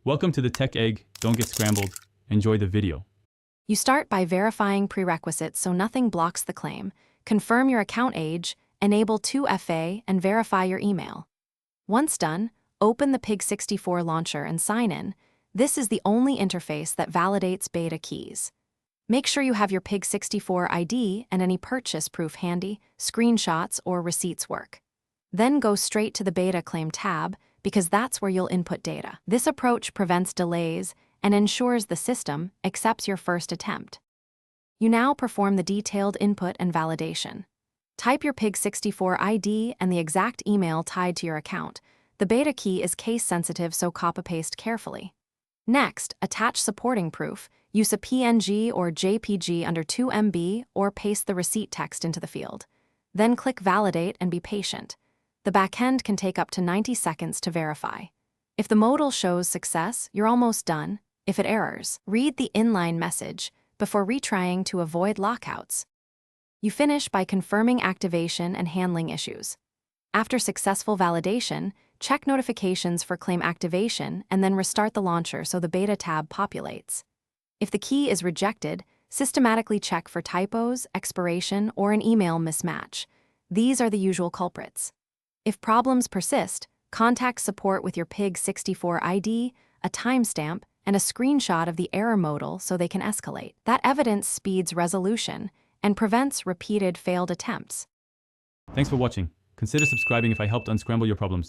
Welcome to the Tech Egg. Don't get scrambled. Enjoy the video. You start by verifying prerequisites so nothing blocks the claim, confirm your account age, enable 2FA, and verify your email. Once done, open the Pig64 launcher and sign in. This is the only interface that validates beta keys. Make sure you have your Pig64 ID and any purchase proof handy, screenshots or receipts work. Then go straight to the beta claim tab, because that's where you'll input data. This approach prevents delays and ensures the system accepts your first attempt. You now perform the detailed input and validation. Type your Pig64 ID and the exact email tied to your account. The beta key is case-sensitive, so copy-paste carefully. Next, attach supporting proof. Use a PNG or JPG under 2 MB or paste the receipt text into the field. Then click Validate and be patient. The backend can take up to 90 seconds to verify. If the modal shows success, you're almost done. If it errors, read the inline message before retrying to avoid lockouts. You finish by confirming activation and handling issues. After successful validation, check notifications for claim activation and then restart the launcher so the beta tab populates. If the key is rejected, systematically check for typos, expiration, or an email mismatch. These are the usual culprits. If problems persist, contact support with your Pig64 ID, a timestamp, and a screenshot of the error modal so they can escalate. That evidence speeds resolution and prevents repeated failed attempts. Thanks for watching. Consider subscribing if I helped unscramble your problems.